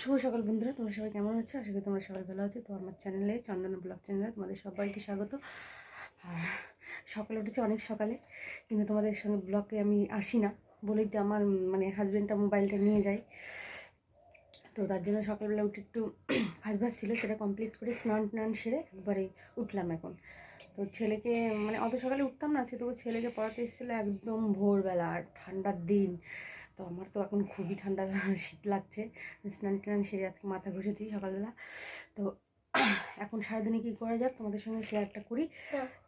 শুভ সকাল বন্ধুরা, তোমরা সবাই কেমন আছো? আশা করি তোমরা সবাই ভালো আছো। তো আমার চ্যানেলে চন্দনা ব্লগ চ্যানেলে তোমাদের সবাইকে স্বাগত। আর সকালে উঠেছে অনেক সকালে, কিন্তু তোমাদের সঙ্গে ব্লগে আমি আসি না বলেই তো আমার হাজব্যান্ডটা মোবাইলটা নিয়ে যায়। তো তার জন্য সকালবেলা উঠে একটু কাজবাজ ছিল, সেটা কমপ্লিট করে স্নান টান সেরে একবারে উঠলাম এখন। তো ছেলেকে অত সকালে উঠতাম না, সে তবু ছেলেকে পড়াতে এসেছিলো একদম ভোরবেলা, আর ঠান্ডার দিন। তো আমার তো এখন খুবই ঠান্ডা শীত লাগছে। স্নান টান সেরে আজকে মাথা ঘষেছি সকালবেলা। তো এখন সারাদিনে কী করা যাক তোমাদের সঙ্গে শেয়ারটা করি।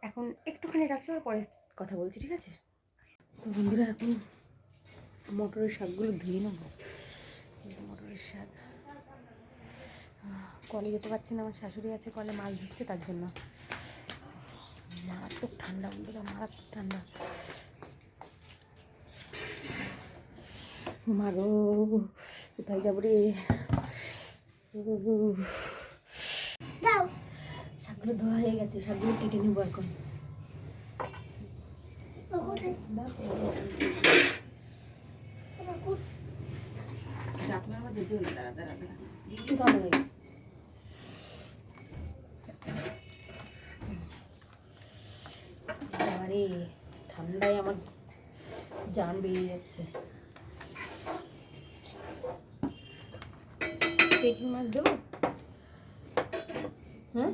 এখন একটুখানি রাখছি, আর পরে কথা বলছি, ঠিক আছে? তো বন্ধুরা, এখন মটরের শাকগুলো ধুয়ে নেবো। মটরের শাক কলে যেতে পারছি না, আমার শাশুড়ি আছে কলে মাছ ধরছে, তার জন্য। মারাত্মক ঠান্ডা বন্ধুরা, মারাত্মক ঠান্ডা। মাগো, কোথায় যাবো রে? শাকগুলো ধোয়া হয়ে গেছে, শাকগুলো কেটে নেবো এখন। আরে ঠান্ডায় আমার জান বেরিয়ে যাচ্ছে। পেটি মাছ দেবো? হ্যাঁ,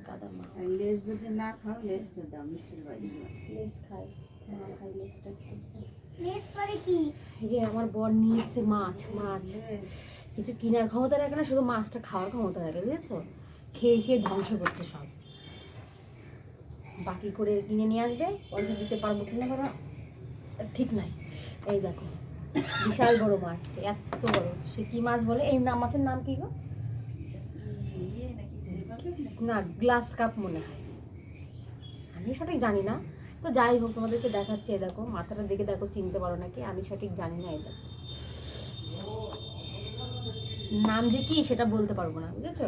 গাদা মা লেজ যদি না খাও, লেজটা দাও, মিষ্টির বাড়ি লেজ খাই, মা খাই লেজটা। লেজ পরে কি? এই যে আমার বর নিয়ে এসছে মাছ। কিছু কেনার ক্ষমতা রাখে না, শুধু মাছটা খাওয়ার ক্ষমতা রাখে, বুঝেছো? খেয়ে খেয়ে ধ্বংস করছে সব। বাকি করে কিনে নিয়ে আসবে, পয়সা দিতে পারবো কিনা পারো ঠিক নাই। এই দেখো, বিশাল বড় মাছ, এত বড়। সে কি মাছ বলে? এই মাছের নাম কি গো? না, গ্লাস কাপ মনে হয়, আমি সঠিক জানি না। তো যাই হোক, তোমাদেরকে দেখাচ্ছি। এই দেখো, মাথাটা দেখে দেখো, চিনতে পারো নাকি, আমি সঠিক জানি না। এই দেখো, নাম যে কি সেটা বলতে পারবো না, বুঝেছো?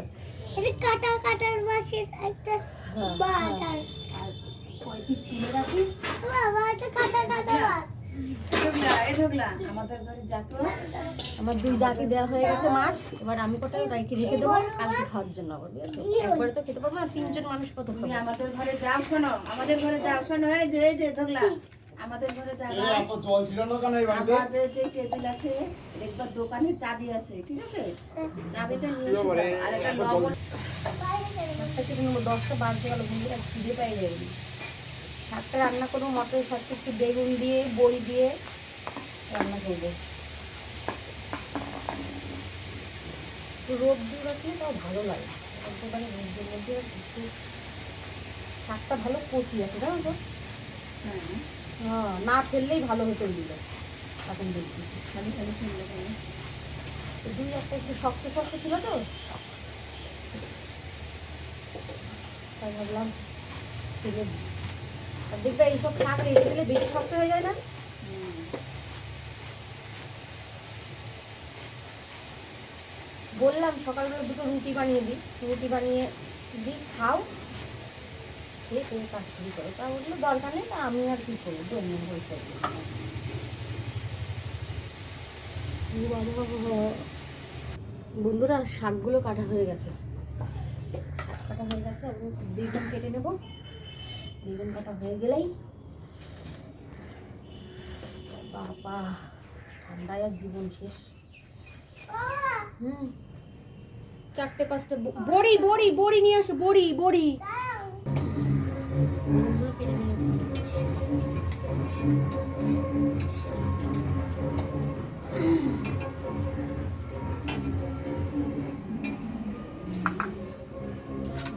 কাটার মাছের একটা বাটার আর কয় পিস তুলে রাখি। বাবা, এটা কাটা মাছ। আমাদের ঘরে যাতো, আমার দুই জাকে দেওয়া হয়ে গেছে মাছ। এবার আমি কোথায় রেখে দেবো কালকে খাওয়ার জন্য। আবার বুঝেছো, একবারে তো খেতে পারবো না, তিনজন মানুষ কত খাবে। আমাদের ঘরে যাও, শোনো, আমাদের ঘরে যাও, শোনো। এই যে ধরলা, আমাদের ঘরে যাবা। এত জল ছিল না কেন এই বাড়িতে? আমাদের যে টেবিল আছে, দেখবার দোকানে চাবি আছে, ঠিক আছে? চাবিটা নিয়ে এসো। আর একটা লবণ 10টা বাজতে গেল, বন্ধুরা খিদে পাই যায়নি। শাকটা রান্না করবো, মটরের শাকটা একটু বেগুন দিয়ে বড়ি দিয়ে রান্না করবো। রোদ্দুর রাখলে তাও ভালো লাগে, দোকানে রোদ্দুর মধ্যে একটু শাকটা ভালো কচি আছে, জানো তো? হ্যাঁ, না ফেললেই ভালো হতো দিলে। এখন দেখছি খালি ফেললে কেন? দুই একটা একটু শক্ত শক্ত ছিল তো, তাই ভাবলাম ফেলে দিই। আর দেখবে এইসব শাক রেখে দিলে বেশি শক্ত হয়ে যায় না? বললাম সকালবেলা দুটো রুটি বানিয়ে দিই, খাও, খেয়ে তুমি কাজ শুরু করো। তা বললো দরকার নেই, তা আমি আর কি করবো, জন্য হয়েছে। বন্ধুরা, শাকগুলো কাটা হয়ে গেছে, শাক কাটা হয়ে গেছে। আমি বেগুন কেটে নেব, বেগুন কাটা হয়ে গেলেই বাবা, ঠান্ডায় আর জীবন শেষ। 4-5টা বড়ি নিয়ে আসো, বড়ি কেটে নিয়ে আসো।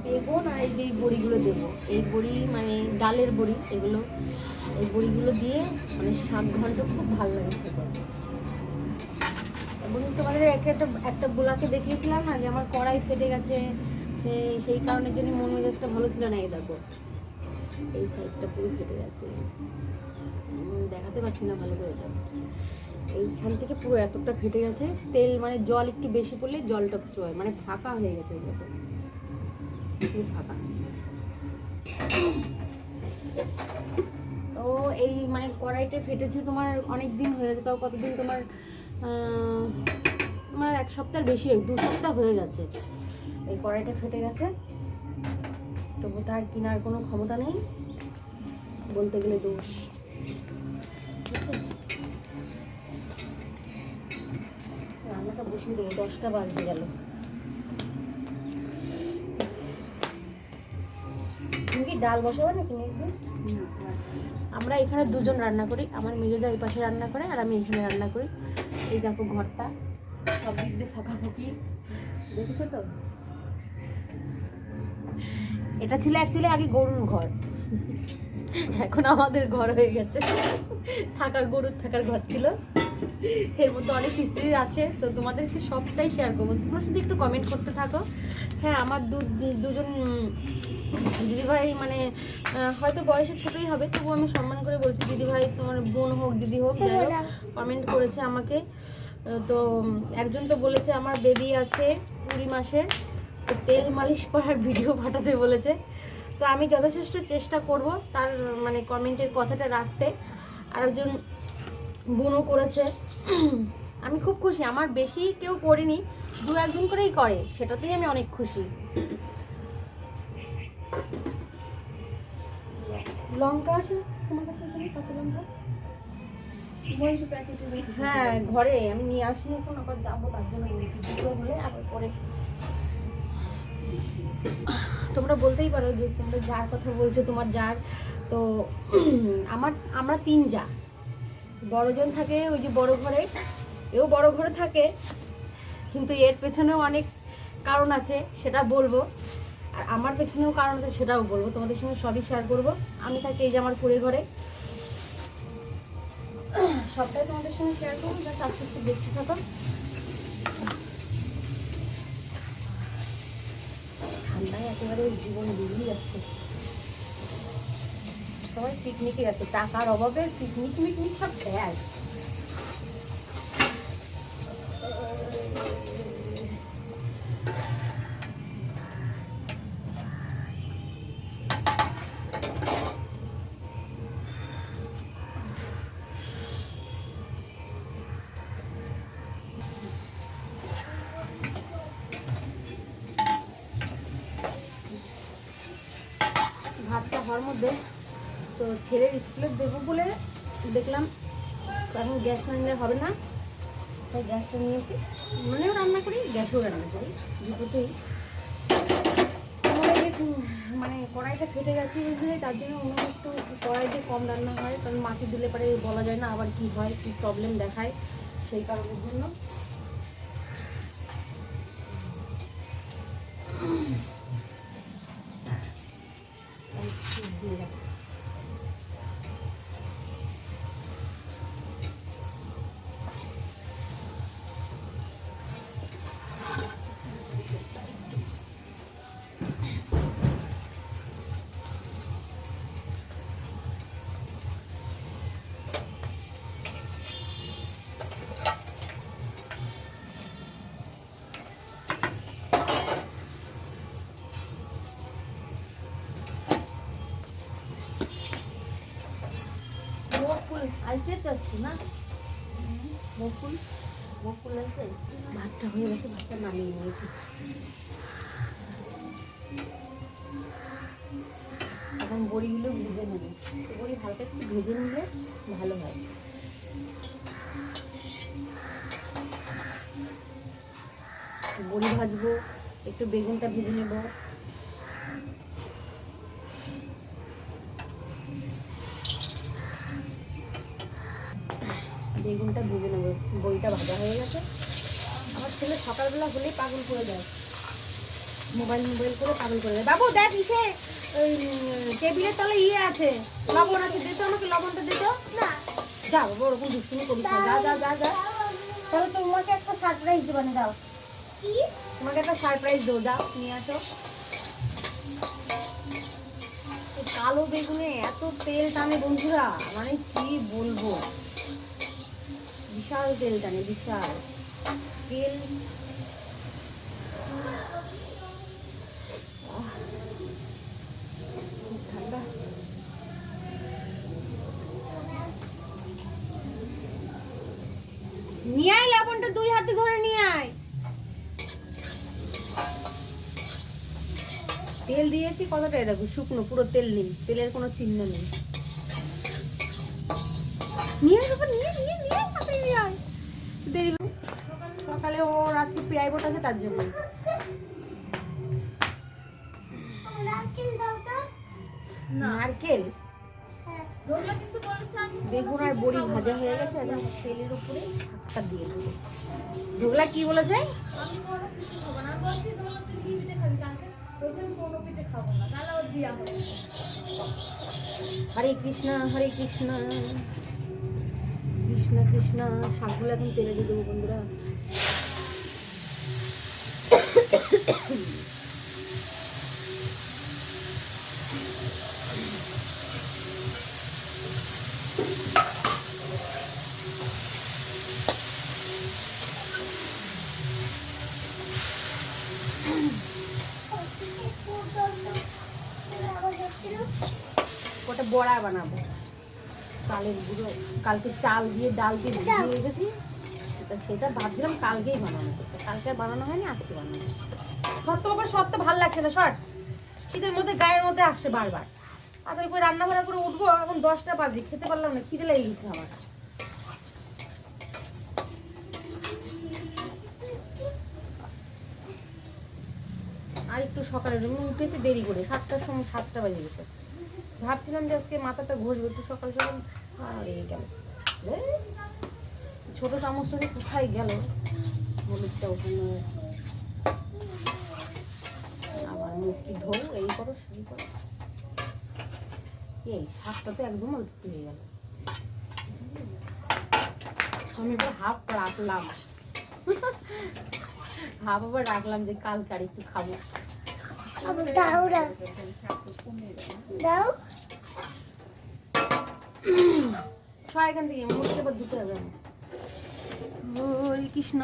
বেগুন আর এই যে বড়িগুলো দেবো, এই বড়ি ডালের বড়ি, এগুলো এই বড়িগুলো দিয়ে শাক ঘন্ট খুব ভালো লাগে খেতে। এবং তোমাদের একটা বোলাকে দেখিয়েছিলাম না যে আমার কড়াই ফেটে গেছে, সেই কারণের জন্য মন মেজাজটা ভালো ছিল না। এই দেখো, এই সাইডটা পুরো ফেটে গেছে, দেখাতে পারছি না ভালো করে। দেখো, এইখান থেকে পুরো এতটা ফেটে গেছে। তেল জল একটু বেশি পড়লে জলটা চয়, ফাঁকা হয়ে গেছে। দেখো, খুব ফাঁকা। ও এই মানে কড়াইতে ফেটেছে তোমার অনেক দিন হয়ে গেছে, তাও কতদিন তোমার তোমার 1 সপ্তাহ বেশি, 2 সপ্তাহ হয়ে গেছে এই কড়াইটা ফেটে গেছে। তবু তার কেনার কোনো ক্ষমতা নেই, বলতে গেলে দোষ। ঠিক আছে, রান্নাটা বসিয়ে দেবো, 10টা বাজতে গেল। তুমি কি ডাল বসাবো নাকি নিয়ে? আমরা এখানে দুজন রান্না করি, আমার মেজোজা এই পাশে রান্না করে আর আমি এখানে রান্না করি। এই দেখো ঘরটা সব দিক দিয়ে ফাঁকাফুঁকি, দেখেছো তো? এটা ছিল অ্যাকচুয়ালি আগে গরুর ঘর, এখন আমাদের ঘর হয়ে গেছে। গরুর থাকার ঘর ছিল, এর মধ্যে অনেক হিস্ট্রি আছে, তো তোমাদেরকে সবটাই শেয়ার করবো, তোমরা শুধু একটু কমেন্ট করতে থাকো। হ্যাঁ, আমার দুজন দিদিভাই মানে হয়তো বয়সে ছোটোই হবে, তবু আমি সম্মান করে বলছি দিদিভাই, তোমার বোন হোক দিদি হোক, যাই হোক, কমেন্ট করেছে আমাকে। তো একজন তো বলেছে আমার বেবি আছে 20 মাসের, তো তেল মালিশ করার ভিডিও পাঠাতে বলেছে। তো আমি যথেষ্ট চেষ্টা করব তার মানে কমেন্টের কথাটা রাখতে। আর একজন বোনও করেছে, আমি খুব খুশি। আমার বেশি কেউ করেনি, 2-1 করেই করে, সেটাতেই আমি অনেক খুশি। লঙ্কা আছে তোমার কাছে? এখানে কাঁচা লঙ্কা হ্যাঁ ঘরে আমি নিয়ে আসিনি, এখন আবার যাবো, তার জন্য বলছি দুটো হলে আবার পরে। তোমরা বলতেই পারো যে তোমরা যার কথা বলছো, তোমার যার তো আমরা 3 যা, বড়জন থাকে ওই যে বড় ঘরে, এও বড় ঘরে থাকে, কিন্তু এর পেছনেও অনেক কারণ আছে, সেটা বলবো। আর আমার পেছনেও কারণ আছে, সেটাও বলবো, তোমাদের সঙ্গে সবই শেয়ার করবো। আমি থাকি এই যে আমার কুড়ে ঘরে, সবটাই তোমাদের সঙ্গে শেয়ার করবো, জাস্ট আস্তে আস্তে দেখতে থাকো। ঠান্ডায় একেবারে জীবন বেরিয়ে যাচ্ছে, সবাই পিকনিকে যাচ্ছে, টাকার অভাবে পিকনিক মিকনিক সব দেয়। ভাতটা হওয়ার মধ্যে তো ছেলের স্কুলে দেবো বলে দেখলাম এখন গ্যাস না নিলে হবে না, তাই গ্যাসটা নিয়েছি। মনেও রান্না করি, গ্যাসেও রান্না করি, দুটোতেই। মানে কড়াইটা ফেটে গেছে বুঝলে, তার জন্য উনুনে একটু কড়াইতে কম রান্না হয়, কারণ মাটি দিলে পরে বলা যায় না আবার কি হয়, কি প্রবলেম দেখায়, সেই কারণের জন্য। আইসে যাচ্ছি না, বকুল আছে। ভাতটা হয়ে গেছে, ভাতটা নামিয়ে নিয়েছি। এখন বড়িগুলো ভেজে নেবে, বড়ি হালকা একটু ভেজে নিলে ভালো হয়। বড়ি ভাজবো, একটু বেগুনটা ভেজে নেব। বেগুনটা ভেজে নেব, বড়িটা ভাজা হয়ে গেছে। আমার ছেলে সকালবেলা হলেই পাগল করে দেয়, মোবাইল করে পাগল করে দেয়। বাবু দেখ ইসে ওই টেবিলের তলে আছে, লবণ আছে, দিত আমাকে লবণটা দিত না। যা বাবা, ওরকম দুষ্টুমি করিস না, যা যা যা যা। তাহলে তোমাকে একটা সারপ্রাইজ দেবো, দাও, তোমাকে একটা সারপ্রাইজ দেবো, যাও নিয়ে আসো। কালো বেগুনে এত তেল টানে বন্ধুরা, মানে কি বলবো, বিশাল তেল টানে, বিশাল তেল। ঠান্ডা নিয়ে আয় লবণটা, 2 হাতে ধরে নিয়ে আয়। তেল দিয়েছি কতটা, দেখো শুকনো, পুরো তেল নেই, তেলের কোনো চিহ্ন নেই। নিয়ে আয় বাবা, নিয়ে নিয়ে নিয়ে তাড়াতাড়ি নিয়ে আয়, দেরি হবে। সকালে ওর আজকে প্রাইভেট আছে তার জন্য। নারকেল, বেগুন আর বড়ি ভাজা হয়ে গেছে, এখন তেলের উপরে শাকটা দিয়ে দেবো। ঢোকলা কি বলেছে? হরে কৃষ্ণ হরে কৃষ্ণ কৃষ্ণ কৃষ্ণ। শাকগুলো এখন তেলে দিয়ে দেবো বন্ধুরা। ওটা বড়া বানাবো, চালের গুঁড়ো কালকে চাল দিয়ে ডাল দিয়ে ভিজিয়ে রেখেছি, সেটা ভাবছিলাম কালকেই বানানো, কালকে আর বানানো হয়নি, আজকে বানানো। সত্য বাবা সত্য ভালো লাগছে না, শর্ট শীতের মধ্যে গায়ের মধ্যে আসছে বারবার। আর ওই রান্না বান্না করে উঠবো, এখন 10টা বাজে, খেতে পারলাম না, খিদে লেগে গেছে আমার। আর একটু সকালে উঠেছি দেরি করে, 7টার সময়, 7টা বাজে গেছে। ভাবছিলাম যে আজকে মাথাটা ঘষবো একটু সকাল সকাল, আর এই গেল ছোট চামচটা কোথায় গেল, হলুদটা ওখানে। আবার মুখ কি ধো, এই করো সেই করো, এই শাকটা তো একদম অল্প হয়ে গেল। আমি এবার হাফ রাখলাম, হাফ আবার রাখলাম যে কালকে আর একটু খাবো। এখান থেকে মুখে আবার ধুতে হবে। হরে কৃষ্ণ।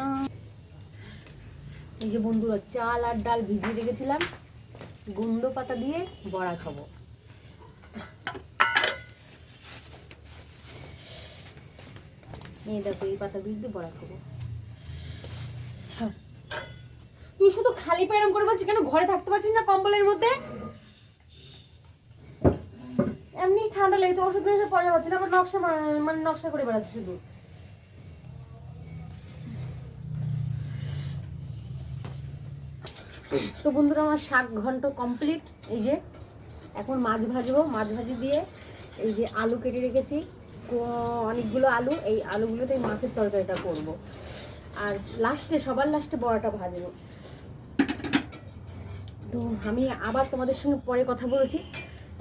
এই যে বন্ধুরা, চাল আর ডাল ভিজিয়ে রেখেছিলাম, গুন্দ পাতা দিয়ে বড়া খাবো। এই দেখো, এই পাতা দিয়ে বড়া খাবো। তুই শুধু খালি পায়রাম করে বলছিস কেন? ঘরে থাকতে পারছিস না কম্বলের মধ্যে? এমনি ঠান্ডা লেগেছে, ওষুধ এসে পরে যাচ্ছে না, আবার নকশা মানে নকশা করে বেড়াচ্ছে শুধু। তো বন্ধুরা, আমার শাক ঘন্ট কমপ্লিট। এই যে এখন মাছ ভাজবো, মাছ ভাজি দিয়ে এই যে আলু কেটে রেখেছি, অনেকগুলো আলু, এই আলুগুলোতে মাছের তরকারিটা করবো। আর লাস্টে, সবার লাস্টে বড়াটা ভাজবো। তো আমি আবার তোমাদের সঙ্গে পরে কথা বলেছি,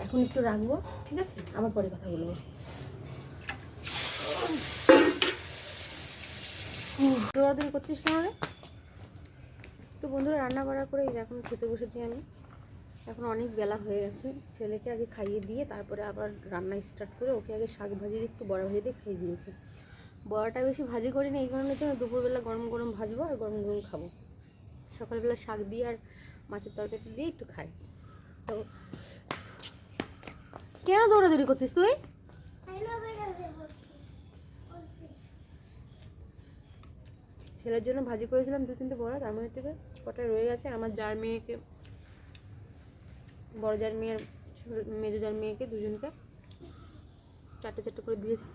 এখন একটু রাখবো, ঠিক আছে? আবার পরে কথা বলবো। দৌড়াদৌড়ি করছিস কেন রে? তো বন্ধুরা, রান্না বান্না করে এখন খেতে বসেছি আমি। এখন অনেক বেলা হয়ে গেছে, ছেলেকে আগে খাইয়ে দিয়ে তারপরে আবার রান্না স্টার্ট করে ওকে আগে শাক ভাজি একটু বড়া ভেজে দিয়ে খাইয়ে দিয়েছি। বড়াটা বেশি ভাজি করিনি এই কারণে, জন্য দুপুরবেলা গরম গরম ভাজবো আর গরম গরম খাবো। সকালবেলা শাক দিয়ে আর মাছের তরকারি দিয়ে একটু খাই। তো কেন দৌড়াদৌড়ি করছিস তুই? ছেলের জন্য ভাজি করেছিলাম 2-3টে বড়া, তার মধ্যে থেকে কটা রয়ে গেছে। আমার যার মেয়েকে, বড় যার মেয়ের, মেজো যার মেয়েকে, দুজনকে 4টে করে দিয়েছি।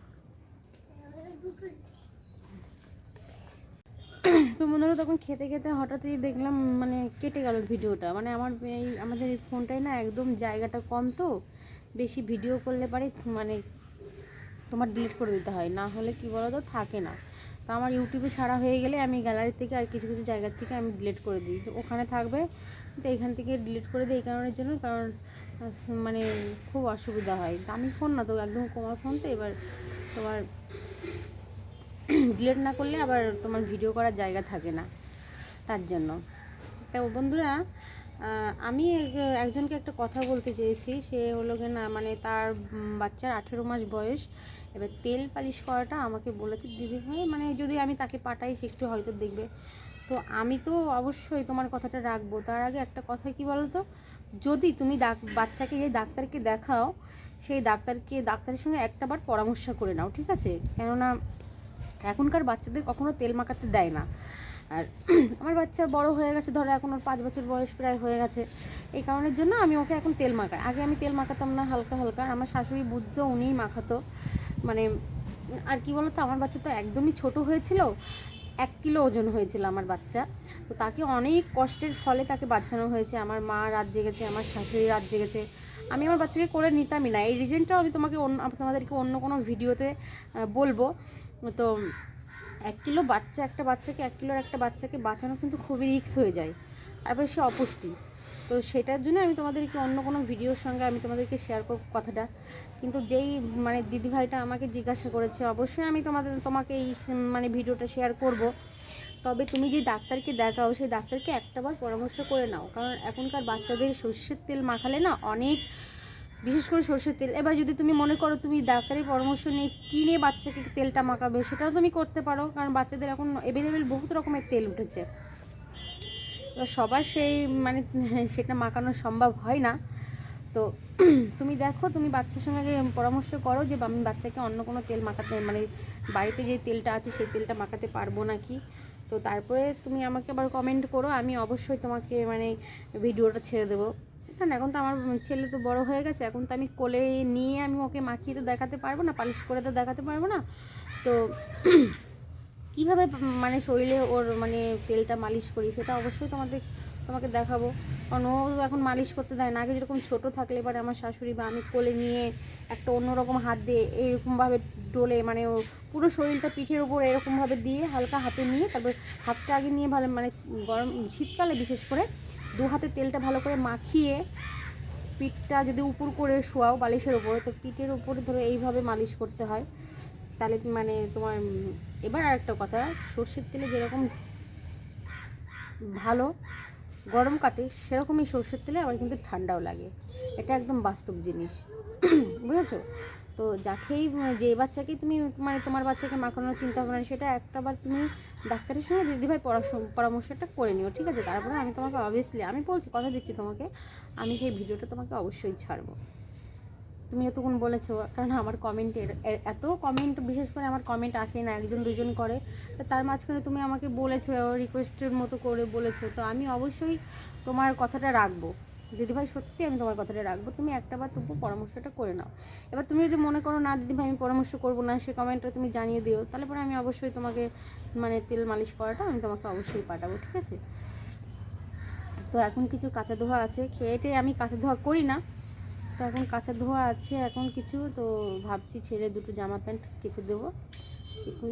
তো মনে হলো তখন খেতে খেতে হঠাৎই দেখলাম মানে কেটে গেল ভিডিওটা। মানে আমাদের এই ফোনটায় না একদম জায়গাটা কম, তো বেশি ভিডিও করলে পারে মানে তোমার ডিলিট করে দিতে হয়, না হলে কি বলো তো থাকে না। তো আমার ইউটিউবে ছাড়া হয়ে গেলে আমি গ্যালারি থেকে আর কিছু কিছু জায়গার থেকে আমি ডিলিট করে দিই, ওখানে থাকবে। তো এখান থেকে ডিলিট করে দিই এই কারণের জন্য, কারণ মানে খুব অসুবিধা হয়। দামি ফোন না তো, একদম কমার ফোন, তো এবার তোমার ডিলিট না করলে আবার তোমার ভিডিও করার জায়গা থাকে না, তার জন্য। তো বন্ধুরা, আমি একজনকে একটা কথা বলতে চেয়েছি। সে হলো না, মানে তার বাচ্চার 18 মাস বয়স। এবার তেল পালিশ করাটা আমাকে বলেছে দিদি ভাই, মানে যদি আমি তাকে পাঠাই সে একটু হয়তো দেখবে। তো আমি তো অবশ্যই তোমার কথাটা রাখবো। তার আগে একটা কথা কি বলো তো, যদি তুমি বাচ্চাকে যে ডাক্তারকে দেখাও, সেই ডাক্তারের সঙ্গে একটাবার পরামর্শ করে নাও, ঠিক আছে? কেননা এখনকার বাচ্চাদের কখনো তেল মাখাতে দেয় না। আর আমার বাচ্চা বড় হয়ে গেছে, ধরো এখন ওর 5 বছর বয়স প্রায় হয়ে গেছে, এই কারণের জন্য আমি ওকে এখন তেল মাখাই। আগে আমি তেল মাখাতাম না, হালকা হালকা। আমার শাশুড়ি বুঝতো, উনিই মাখাতো। মানে আর কি বলতো, আমার বাচ্চা তো একদমই ছোট হয়েছিল, 1 কিলো ওজন হয়েছিল আমার বাচ্চা। তো তাকে অনেক কষ্টের ফলে তাকে বাঁচানো হয়েছে। আমার মা রাত জেগেছে, আমার শাশুড়ি রাত জেগেছে। আমি আমার বাচ্চাকে করে নিতামই না। এই রিজনটাও আমি তোমাদেরকে অন্য কোনো ভিডিওতে বলবো। তো 1 কিলো বাচ্চা, একটা বাচ্চাকে 1 কিলোর একটা বাচ্চাকে বাঁচানো কিন্তু খুবই রিস্ক হয়ে যায়। তারপরে সে অপুষ্টি। তো সেটার জন্য আমি তোমাদেরকে অন্য কোনো ভিডিওর সঙ্গে আমি তোমাদেরকে শেয়ার করব কথাটা। কিন্তু যেই মানে দিদিভাইটা আমাকে জিজ্ঞাসা করেছে, অবশ্যই আমি তোমাকে এই মানে ভিডিওটা শেয়ার করব। তবে তুমি যে ডাক্তারকে দেখাও, সেই ডাক্তারকে একটাবার পরামর্শ করে নাও। কারণ এখনকার বাচ্চাদের সর্ষের তেল মাখালে না অনেক, বিশেষ করে সর্ষের তেল। এবার যদি তুমি মনে করো তুমি ডাক্তারের পরামর্শ নিয়ে কিনে বাচ্চাকে তেলটা মাখাবে, সেটাও তুমি করতে পারো। কারণ বাচ্চাদের এখন অ্যাভেলেবেল বহুত রকমের তেল উঠেছে। এবার সবার সেই মানে সেটা মাখানো সম্ভব হয় না। তো তুমি দেখো, তুমি বাচ্চার সঙ্গে পরামর্শ করো যে আমি বাচ্চাকে অন্য কোনো তেল মাখাতে, মানে বাড়িতে যে তেলটা আছে সেই তেলটা মাখাতে পারবো নাকি। তো তারপরে তুমি আমাকে আবার কমেন্ট করো, আমি অবশ্যই তোমাকে মানে ভিডিওটা ছেড়ে দেবো। কারণ এখন তো আমার ছেলে তো বড় হয়ে গেছে, এখন তো আমি কোলে নিয়ে আমি ওকে মাখিয়ে তো দেখাতে পারবো না, পালিশ করে তো দেখাতে পারবো না। তো কীভাবে মানে শরীরে ওর মানে তেলটা মালিশ করি সেটা অবশ্যই তোমাকে দেখাবো। কারণ ও এখন মালিশ করতে দেয় না। আগে যেরকম ছোটো থাকলে এবার আমার শাশুড়ি বা আমি কোলে নিয়ে একটা অন্যরকম হাত দিয়ে এইরকমভাবে ডলে, মানে ও পুরো শরীরটা পিঠের উপর এরকমভাবে দিয়ে হালকা হাতে নিয়ে, তারপর হাতটা আগে নিয়ে ভালো মানে গরম শীতকালে বিশেষ করে 2 হাতে তেলটা ভালো করে মাখিয়ে পিঠটা যদি উপর করে শোয়াও বালিশের উপরে, তো পিঠের উপরে ধরে এইভাবে মালিশ করতে হয়। তাহলে মানে তোমার এবার আরেকটা কথা, সর্ষের তেলে যেরকম ভালো গরম কাটে, সেরকমই সর্ষের তেলে আবার কিন্তু ঠান্ডাও লাগে। এটা একদম বাস্তব জিনিস, বুঝেছো? তো যাকেই যে বাচ্চাকেই তুমি মানে তোমার বাচ্চাকে মাখানোর চিন্তা ভাবনা, সেটা একটাবার তুমি ডাক্তারের সঙ্গে দিদিভাই পরামর্শটা করে নিও, ঠিক আছে? তারপরে আমি তোমাকে অবভিয়াসলি আমি বলছি, কথা দিচ্ছি তোমাকে, আমি সেই ভিডিওটা তোমাকে অবশ্যই ছাড়বো। তুমি এতক্ষণ বলেছো, কারণ আমার কমেন্টের এত কমেন্ট, বিশেষ করে আমার কমেন্ট আসে না, 1-2জন করে। তো তার মাঝখানে তুমি আমাকে বলেছো, রিকোয়েস্টের মতো করে বলেছো, তো আমি অবশ্যই তোমার কথাটা রাখবো দিদিভাই। সত্যি আমি তোমার কথাটা রাখবো। তুমি একটাবার তবু পরামর্শটা করে নাও। এবার তুমি যদি মনে করো না দিদিভাই আমি পরামর্শ করবো না, সে কমেন্টটা তুমি জানিয়ে দিও, তাহলে পরে আমি অবশ্যই তোমাকে মানে তেল মালিশ করাটা আমি তোমাকে অবশ্যই পাঠাবো, ঠিক আছে? তো এখন কিছু কাঁচা ধোয়া আছে, খেয়েটে আমি কাঁচা ধোয়া করি না, তো এখন কাঁচা ধোয়া আছে এখন কিছু। তো ভাবছি ছেলে 2টো জামা প্যান্ট কেচে দেবো।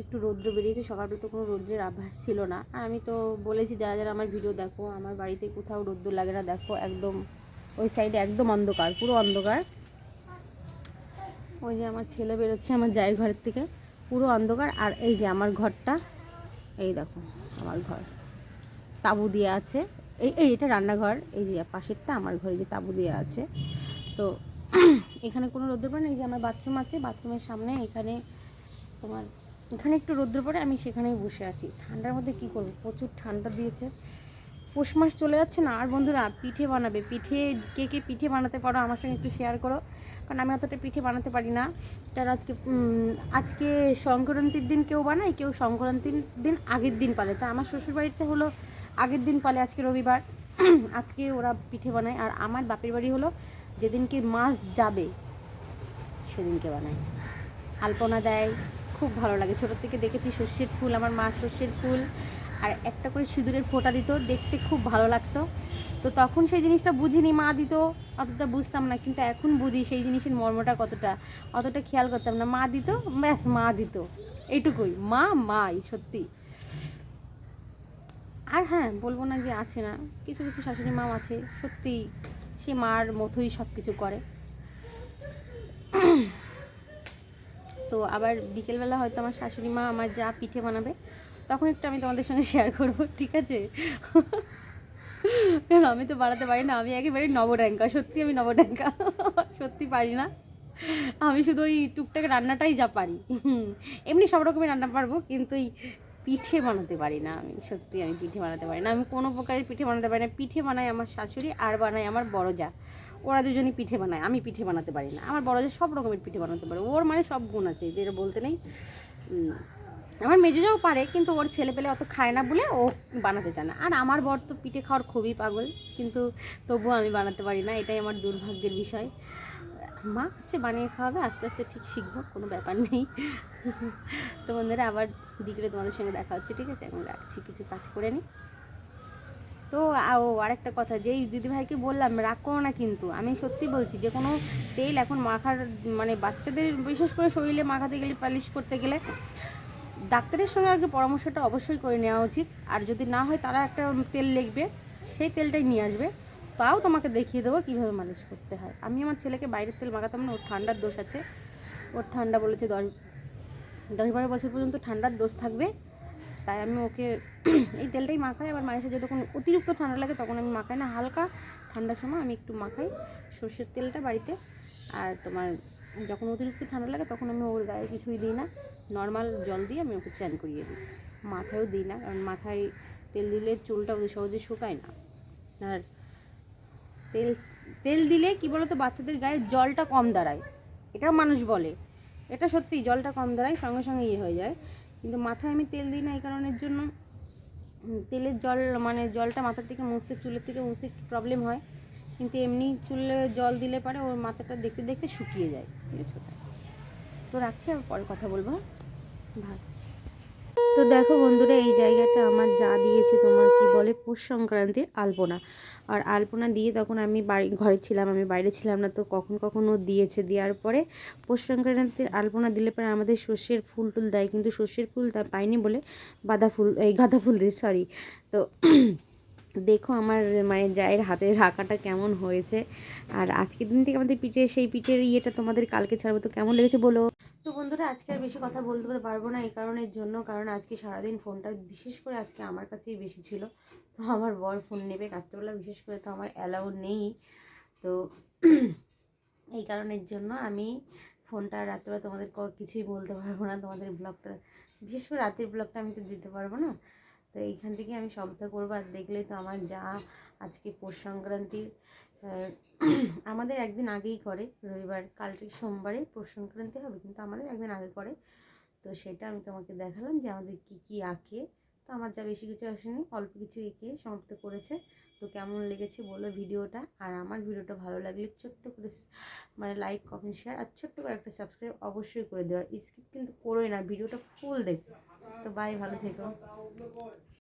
একটু রৌদ্র বেরিয়েছে, সকালটা তো কোনো রৌদ্রের আভাস ছিল না। আর আমি তো বলেছি, যারা যারা আমার ভিডিও দেখো, আমার বাড়িতে কোথাও রৌদ্র লাগে না। দেখো একদম ওই সাইডে একদম অন্ধকার, পুরো অন্ধকার। ওই যে আমার ছেলে বেরোচ্ছে আমার জায়ের ঘরের থেকে, পুরো অন্ধকার। আর এই যে আমার ঘরটা, এই দেখো আমার ঘর, তাঁবু দিয়ে আছে। এটা রান্নাঘর, এই যে পাশেরটা আমার ঘরে যে তাঁবু দিয়ে আছে। তো এখানে কোনো রৌদ্র পড়ে না। এই যে আমার বাথরুম আছে, বাথরুমের সামনে এখানে তোমার এখানে একটু রৌদ্র পড়ে, আমি সেখানেই বসে আছি। ঠান্ডার মধ্যে কী করবো, প্রচুর ঠান্ডা দিয়েছে। পৌষ মাস চলে যাচ্ছে না। আর বন্ধুরা পিঠে বানাবে, কে কে পিঠে বানাতে পারো আমার সঙ্গে একটু শেয়ার করো, কারণ আমি অতটা পিঠে বানাতে পারি না। তার আজকে সংক্রান্তির দিন কেউ বানায়, কেউ সংক্রান্তির দিন আগের দিন পালে। তা আমার শ্বশুরবাড়িতে হলো আগের দিন পালে, আজকে রবিবার, আজকে ওরা পিঠে বানায়। আর আমার বাপের বাড়ি হলো যেদিনকে মাস যাবে সেদিনকে বানায়, আলপনা দেয়, খুব ভালো লাগে। ছোটোর থেকে দেখেছি সর্ষের ফুল, আমার মা সর্ষের ফুল আর একটা করে সিঁদুরের ফোঁটা দিত, দেখতে খুব ভালো লাগতো। তো তখন সেই জিনিসটা বুঝিনি, মা দিত, অতটা বুঝতাম না। কিন্তু এখন বুঝি সেই জিনিসের মর্মটা কতটা, অতটা খেয়াল করতাম না। মা দিত, ব্যাস মা দিত, এইটুকুই। মাই সত্যি। আর হ্যাঁ, বলবো না যে আছে না, কিছু কিছু শাশুড়ি মাও আছে সত্যি, সে মার মতোই সব কিছু করে। তো আবার বিকেলবেলা হয়তো আমার শাশুড়ি মা আমার যা পিঠে বানাবে, তখন একটু আমি তোমাদের সঙ্গে শেয়ার করবো, ঠিক আছে? আমি তো বানাতে পারি না, আমি একেবারে নবড্যাঙ্কা, সত্যি আমি নবড্যাঙ্কা, সত্যি পারি না। আমি শুধু ওই টুকটাক রান্নাটাই যা পারি, এমনি সব রকমের রান্না পারবো, কিন্তু এই পিঠে বানাতে পারি না। আমি সত্যি আমি পিঠে বানাতে পারি না, আমি কোনো প্রকারের পিঠে বানাতে পারি না। পিঠে বানায় আমার শাশুড়ি আর বানায় আমার বড় যা, ওরা দুজনই পিঠে বানায়, আমি পিঠে বানাতে পারি না। আমার বড় যা সব রকমের পিঠে বানাতে পারে, ওর মানে সব গুণ আছে, যেটা বলতে নেই। আমার মেজোটাও পারে, কিন্তু ওর ছেলে পেলে অত খায় না বলে ও বানাতে চায় না। আর আমার বর তো পিঠে খাওয়ার খুবই পাগল, কিন্তু তবুও আমি বানাতে পারি না, এটাই আমার দুর্ভাগ্যের বিষয়। মা হচ্ছে বানিয়ে খাওয়াবে, আস্তে আস্তে ঠিক শিখবো, কোনো ব্যাপার নেই। তো বন্ধুরা আবার বিকেলে তোমাদের সঙ্গে দেখা হচ্ছে, ঠিক আছে? এখন রাখছি, কিছু কাজ করে নিই। তো আরেকটা কথা, যেই দিদিভাইকে বললাম রাগ করো না, কিন্তু আমি সত্যি বলছি, যে কোনো তেল এখন মাখার মানে বাচ্চাদের বিশেষ করে শরীরে মাখাতে গেলে, পালিশ করতে গেলে ডাক্তারের সঙ্গে আগে পরামর্শটা অবশ্যই করে নেওয়া উচিত। আর যদি না হয় তারা একটা তেল লিখবে, সেই তেলটাই নিয়ে আসবে, তাও তোমাকে দেখিয়ে দেবো কীভাবে মালিশ করতে হয়। আমি আমার ছেলেকে বাইরের তেল মাখাতাম না, ওর ঠান্ডার দোষ আছে, ওর ঠান্ডা বলেছে 10-12 বছর পর্যন্ত ঠান্ডার দোষ থাকবে, তাই আমি ওকে এই তেলটাই মাখাই। আবার মাঝে সাথে যখন অতিরিক্ত ঠান্ডা লাগে তখন আমি মাখাই না, হালকা ঠান্ডার সময় আমি একটু মাখাই সর্ষের তেলটা বাড়িতে। আর তোমার যখন অতিরিক্ত ঠান্ডা লাগে তখন আমি ওর গায়ে কিছুই দিই না, নর্মাল জল দিয়ে আমি ওকে চ্যান করিয়ে দিই, মাথায়ও দিই না, কারণ মাথায় তেল দিলে চুলটা সহজে শুকায় না। আর তেল তেল দিলে কি বলতো, বাচ্চাদের গায়ে জলটা কম দাঁড়ায়, এটা মানুষ বলে, এটা সত্যি, জলটা কম দাঁড়ায়, সঙ্গে সঙ্গে ইয়ে হয়ে যায়। কিন্তু মাথায় আমি তেল দিই না এই কারণের জন্য, তেলের জল মানে জলটা মাথার থেকে মুছতে, চুলের থেকে মুছতে একটু প্রবলেম হয়, কিন্তু এমনি চুলে জল দিলে পরে ওর মাথাটা দেখতে দেখতে শুকিয়ে যায়, বুঝেছো? তো রাখছি, আর পরে কথা বলবো, ভালো। তো দেখো বন্ধুরা, এই জায়গাটা আমার যা দিয়েছে তোমার কি বলে পৌষ সংক্রান্তির আলপনা। আর আলপনা দিয়ে তখন আমি ঘরে ছিলাম, আমি বাইরে ছিলাম না, তো কখন কখনও দিয়েছে, দেওয়ার পরে পৌষ সংক্রান্তির আলপনা দিলে পরে আমাদের সর্ষের ফুল টুল দেয়, কিন্তু সর্ষের ফুল তা পাইনি বলে গাঁদা ফুল দিয়ে, সরি। তো দেখো আমার মানে জায়ের হাতের আঁকাটা কেমন হয়েছে। আর আজকের দিন থেকে আমাদের সেই পিঠের ইয়েটা তোমাদের কালকে ছাড়বো, তো কেমন লেগেছে বলো। তো বন্ধুরা আজকে আর বেশি কথা বলতে পারবো না এই কারণের জন্য, কারণ আজকে সারাদিন ফোনটা বিশেষ করে আজকে আমার কাছেই বেশি ছিল। তো আমার বর ফোন নেবে রাত্রেবেলা, বিশেষ করে তো আমার অ্যালাউ নেই। তো এই কারণের জন্য আমি ফোনটা রাত্রেবেলা তোমাদের কিছুই বলতে পারবো না, তোমাদের ব্লগটা, বিশেষ করে রাতের ব্লগটা আমি তো দিতে পারবো না। তো এইখান থেকে আমি শব্দ করবো। আর দেখলে তো আমার যা আজকে পৌষ সংক্রান্তির আমাদের একদিন আগেই করে, রবিবার, কালকে সোমবারে পৌষ সংক্রান্তি হবে, কিন্তু আমাদের একদিন আগে করে। তো সেটা আমি তোমাকে দেখালাম যে আমাদের কি কি আঁকে। তো আমার যা বেশি কিছু আসেনি, অল্প কিছু এঁকে সমাপ্ত করেছে। তো কেমন লেগেছে বলো ভিডিওটা। আর আমার ভিডিওটা ভালো লাগলে ছোট্ট করে মানে লাইক, কমেন্ট, শেয়ার আর ছোট্ট করে একটা সাবস্ক্রাইব অবশ্যই করে দেওয়া, স্কিপ কিন্তু করোই না, ভিডিওটা ফুল দেখো। তো বাই, ভালো থেকো।